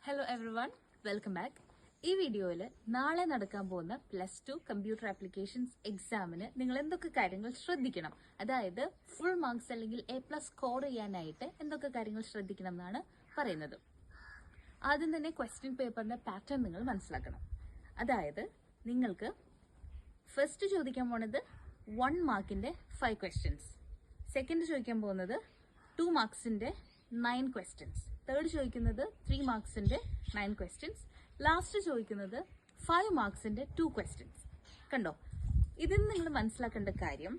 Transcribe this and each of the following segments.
Hello everyone, welcome back. ഈ വീഡിയോയിൽ നാളെ നടക്കാൻ പോകുന്ന +2 കമ്പ്യൂട്ടർ ആപ്ലിക്കേഷൻസ് എക്സാമിന് നിങ്ങൾ എന്തൊക്കെ കാര്യങ്ങൾ ശ്രദ്ധിക്കണം, അതായത് ഫുൾ മാർക്സ് അല്ലെങ്കിൽ A+ സ്കോർ ചെയ്യാനായിട്ട് എന്തൊക്കെ കാര്യങ്ങൾ ശ്രദ്ധിക്കണം എന്നാണ് പറയുന്നത്. ആദ്യം തന്നെ ക്വസ്റ്റ്യൻ പേപ്പറിന്റെ പാറ്റേൺ നിങ്ങൾ മനസ്സിലാക്കണം. അതായത് നിങ്ങൾക്ക് ഫസ്റ്റ് ചോദിക്കാൻ പോകുന്നത് 1 മാർക്കിന്റെ 5 ക്വസ്റ്റ്യൻസ്, സെക്കൻഡ് ചോദിക്കാൻ പോകുന്നത് 2 മാർക്സിന്റെ 9 ക്വസ്റ്റ്യൻസ്, തേർഡ് ചോദിക്കുന്നത് 3 മാർക്സിന്റെ 9 ക്വസ്റ്റ്യൻസ്, ലാസ്റ്റ് ചോദിക്കുന്നത് 5 മാർക്സിന്റെ 2 ക്വസ്റ്റ്യൻസ്. കണ്ടോ? ഇതിൽ നിങ്ങൾ മനസ്സിലാക്കേണ്ട കാര്യം,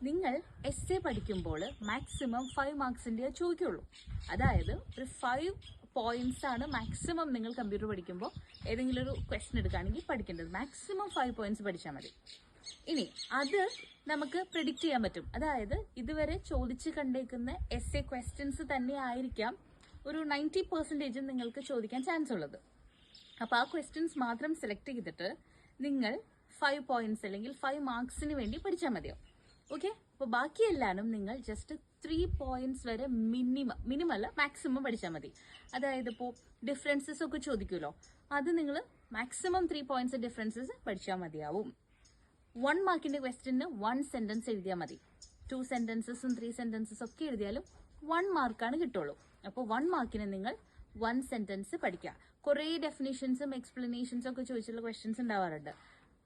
നിങ്ങൾ എസ്സേ പഠിക്കുമ്പോൾ മാക്സിമം 5 മാർക്സിന്റെ ചോദിക്കുള്ളൂ. അതായത് ഒരു 5 പോയിന്റ്സ് ആണ് മാക്സിമം നിങ്ങൾ കമ്പ്യൂട്ടർ പഠിക്കുമ്പോൾ ഏതെങ്കിലും ഒരു ക്വസ്റ്റ്യൻ എടുക്കുകയാണെങ്കിൽ പഠിക്കേണ്ടത്. മാക്സിമം 5 പോയിന്റ്സ് പഠിച്ചാൽ മതി. ഇനി അത് നമുക്ക് പ്രെഡിക്റ്റ് ചെയ്യാൻ പറ്റും. അതായത് ഇതുവരെ ചോദിച്ച് കണ്ടേക്കുന്ന എസ്സേ ക്വസ്റ്റ്യൻസ് തന്നെ ആയിരിക്കാം ഒരു 90% നിങ്ങൾക്ക് ചോദിക്കാൻ ചാൻസ് ഉള്ളത്. അപ്പോൾ ആ ക്വസ്റ്റ്യൻസ് മാത്രം സെലക്ട് ചെയ്തിട്ട് നിങ്ങൾ 5 പോയിന്റ്സ് അല്ലെങ്കിൽ 5 മാർക്സിന് വേണ്ടി പഠിച്ചാൽ മതിയോ. ഓക്കെ, അപ്പോൾ ബാക്കിയെല്ലാനും നിങ്ങൾ ജസ്റ്റ് 3 പോയിന്റ്സ് വരെ മിനിമം അല്ല മാക്സിമം പഠിച്ചാൽ മതി. അതായത് ഇപ്പോൾ ഡിഫറൻസസ് ഒക്കെ ചോദിക്കുമല്ലോ, അത് നിങ്ങൾ മാക്സിമം 3 പോയിന്റ്സ് ഡിഫറൻസസ് പഠിച്ചാൽ മതിയാവും. 1 മാർക്കിന്റെ ക്വസ്റ്റ്യന് 1 സെന്റൻസ് എഴുതിയാൽ മതി. 2 സെന്റൻസസും 3 സെന്റൻസസും ഒക്കെ എഴുതിയാലും 1 മാർക്കാണ് കിട്ടുള്ളൂ. അപ്പോൾ 1 മാർക്കിന് നിങ്ങൾ 1 സെന്റൻസ് പഠിക്കുക. കുറേ ഡെഫിനിഷൻസും എക്സ്പ്ലനേഷൻസും ഒക്കെ ചോദിച്ചുള്ള ക്വസ്റ്റ്യൻസ് ഉണ്ടാവാറുണ്ട്.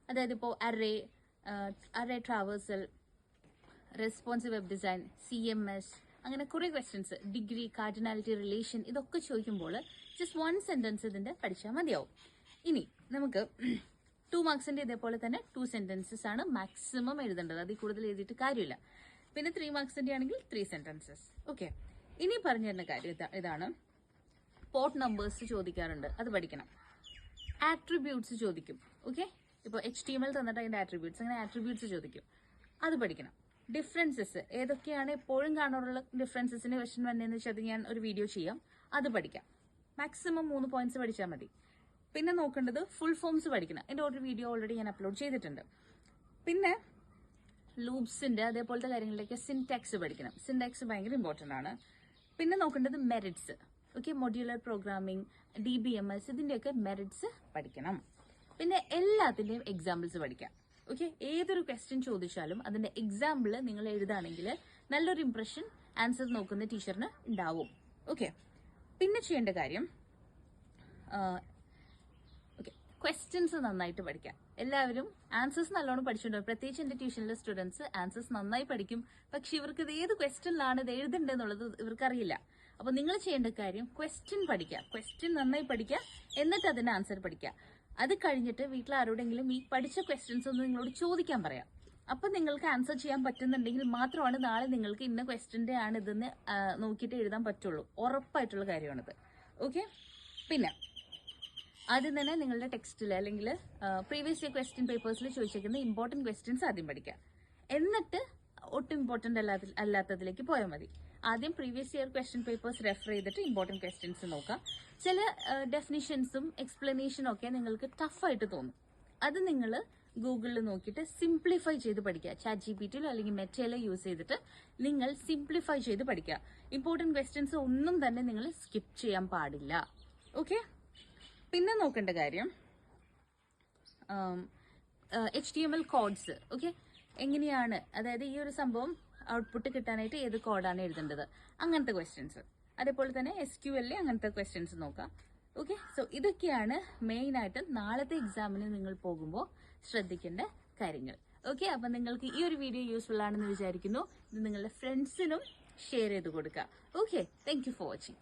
അതായത് ഇപ്പോൾ array traversal, responsive web design, CMS, അങ്ങനെ കുറേ ക്വസ്റ്റ്യൻസ്, ഡിഗ്രി, കാർഡിനാലിറ്റി, റിലേഷൻ, ഇതൊക്കെ ചോദിക്കുമ്പോൾ ജസ്റ്റ് 1 സെന്റൻസ് ഇതിന്റെ പഠിച്ചാൽ മതിയാവും. ഇനി നമുക്ക് 2 മാർക്സിന്റെ ഇതേപോലെ തന്നെ 2 സെന്റൻസസ് ആണ് മാക്സിമം എഴുതേണ്ടത്. അതിൽ കൂടുതൽ എഴുതിയിട്ട് കാര്യമില്ല. പിന്നെ 3 മാർക്സിന്റെ ആണെങ്കിൽ 3 സെന്റൻസസ്. ഓക്കെ, ഇനി പറഞ്ഞു തരുന്ന കാര്യം ഇതാണ്. പോർട്ട് നമ്പേഴ്സ് ചോദിക്കാറുണ്ട്, അത് പഠിക്കണം. ആട്രിബ്യൂട്ട്സ് ചോദിക്കും. ഓക്കെ, ഇപ്പോൾ HTML തന്നിട്ട് അതിന്റെ ആട്രിബ്യൂട്ട്സ്, അങ്ങനെ ആട്രിബ്യൂട്ട്സ് ചോദിക്കും, അത് പഠിക്കണം. ഡിഫറൻസസ് ഏതൊക്കെയാണ് എപ്പോഴും കാണാറുള്ള ഡിഫറൻസസിന്റെ ക്വസ്റ്റ്യൻ വന്നതെന്ന് വെച്ചാൽ അത് ഞാൻ ഒരു വീഡിയോ ചെയ്യാം, അത് പഠിക്കാം. മാക്സിമം 3 പോയിന്റ്സ് പഠിച്ചാൽ മതി. പിന്നെ നോക്കേണ്ടത് ഫുൾ ഫോംസ് പഠിക്കണം. എൻ്റെ ഒരു വീഡിയോ ഓൾറെഡി ഞാൻ അപ്ലോഡ് ചെയ്തിട്ടുണ്ട്. പിന്നെ ലൂപ്സിന്റെ അതേപോലത്തെ കാര്യങ്ങളിലേക്ക് സിൻടാക്സ് പഠിക്കണം. സിൻടാക്സ് ഭയങ്കര ഇമ്പോർട്ടൻ്റ് ആണ്. പിന്നെ നോക്കേണ്ടത് മെറിറ്റ്സ്. ഓക്കെ, മൊഡ്യൂലർ പ്രോഗ്രാമിംഗ്, DBMS, ഇതിന്റെയൊക്കെ മെറിറ്റ്സ് പഠിക്കണം. പിന്നെ എല്ലാത്തിന്റെയും എക്സാമ്പിൾസ് പഠിക്കാം. ഓക്കെ, ഏതൊരു ക്വസ്റ്റ്യൻ ചോദിച്ചാലും അതിന്റെ എക്സാമ്പിൾ നിങ്ങൾ എഴുതുകയാണെങ്കിൽ നല്ലൊരു ഇംപ്രഷൻ ആൻസർ നോക്കുന്ന ടീച്ചറിന് ഉണ്ടാവും. ഓക്കെ, പിന്നെ ചെയ്യേണ്ട കാര്യം ക്വസ്റ്റ്യൻസ് നന്നായിട്ട് പഠിക്കാം. എല്ലാവരും ആൻസേഴ്സ് നല്ലോണം പഠിച്ചിട്ടുണ്ടാവും. പ്രത്യേകിച്ച് എന്റെ ട്യൂഷനിലെ സ്റ്റുഡൻസ് ആൻസേഴ്സ് നന്നായി പഠിക്കും. പക്ഷെ ഇവർക്ക് ഇത് ഏത് ക്വസ്റ്റ്യനിലാണ് ഇത് എഴുതേണ്ടതെന്നുള്ളത് ഇവർക്കറിയില്ല. അപ്പൊ നിങ്ങൾ ചെയ്യേണ്ട കാര്യം ക്വസ്റ്റ്യൻ പഠിക്കുക, ക്വസ്റ്റ്യൻ നന്നായി പഠിക്കുക, എന്നിട്ട് അതിന്റെ ആൻസർ പഠിക്കുക. അത് കഴിഞ്ഞിട്ട് വീട്ടിൽ ആരോടെങ്കിലും ഈ പഠിച്ച ക്വസ്റ്റ്യൻസ് ഒന്ന് നിങ്ങളോട് ചോദിക്കാൻ പറയാം. അപ്പൊ നിങ്ങൾക്ക് ആൻസർ ചെയ്യാൻ പറ്റുന്നുണ്ടെങ്കിൽ മാത്രമാണ് നാളെ നിങ്ങൾക്ക് ഇന്ന ക്വസ്റ്റ്യന്റെ ആണ് ഇതെന്ന് നോക്കിയിട്ട് എഴുതാൻ പറ്റുള്ളൂ. ഉറപ്പായിട്ടുള്ള കാര്യമാണിത്. ഓക്കെ, പിന്നെ ആദ്യം തന്നെ നിങ്ങളുടെ ടെക്സ്റ്റിൽ അല്ലെങ്കിൽ പ്രീവിയസ് ഇയർ ക്വസ്റ്റ്യൻ പേപ്പേഴ്സിൽ ചോദിച്ചിരിക്കുന്ന ഇമ്പോർട്ടന്റ് ക്വസ്റ്റ്യൻസ് ആദ്യം പഠിക്കാം. എന്നിട്ട് ഒട്ടും ഇമ്പോർട്ടന്റ് അല്ലാത്തതിലേക്ക് പോയാൽ മതി. ആദ്യം previous year question papers refer ചെയ്തിട്ട് ഇമ്പോർട്ടന്റ് ക്വസ്റ്റ്യൻസ് നോക്കാം. ചില ഡെഫിനിഷൻസും എക്സ്പ്ലനേഷനും ഒക്കെ നിങ്ങൾക്ക് ടഫായിട്ട് തോന്നും. അത് നിങ്ങൾ ഗൂഗിളിൽ നോക്കിയിട്ട് സിംപ്ലിഫൈ ചെയ്ത് പഠിക്കുക. ChatGPTയിലോ അല്ലെങ്കിൽ മെറ്റയിലോ യൂസ് ചെയ്തിട്ട് നിങ്ങൾ സിംപ്ലിഫൈ ചെയ്ത് പഠിക്കുക. ഇമ്പോർട്ടന്റ് ക്വസ്റ്റ്യൻസ് ഒന്നും തന്നെ നിങ്ങൾ സ്കിപ്പ് ചെയ്യാൻ പാടില്ല. ഓക്കെ, പിന്നെ നോക്കേണ്ട കാര്യം HTML കോഡ്സ്. ഓക്കെ, എങ്ങനെയാണ്, അതായത് ഈ ഒരു സംഭവം ഔട്ട്പുട്ട് കിട്ടാനായിട്ട് ഏത് കോഡാണ് എഴുതേണ്ടത്, അങ്ങനത്തെ ക്വസ്റ്റ്യൻസ്. അതേപോലെ തന്നെ SQL അങ്ങനത്തെ ക്വസ്റ്റ്യൻസ് നോക്കാം. ഓക്കെ, സോ ഇതൊക്കെയാണ് മെയിൻ ആയിട്ട് നാളത്തെ എക്സാമിന് നിങ്ങൾ പോകുമ്പോൾ ശ്രദ്ധിക്കേണ്ട കാര്യങ്ങൾ. ഓക്കെ, അപ്പം നിങ്ങൾക്ക് ഈ ഒരു വീഡിയോ യൂസ്ഫുൾ ആണെന്ന് വിചാരിക്കുന്നു. ഇത് നിങ്ങളുടെ ഫ്രണ്ട്സിനും ഷെയർ ചെയ്ത് കൊടുക്കുക. Okay, thank you for watching.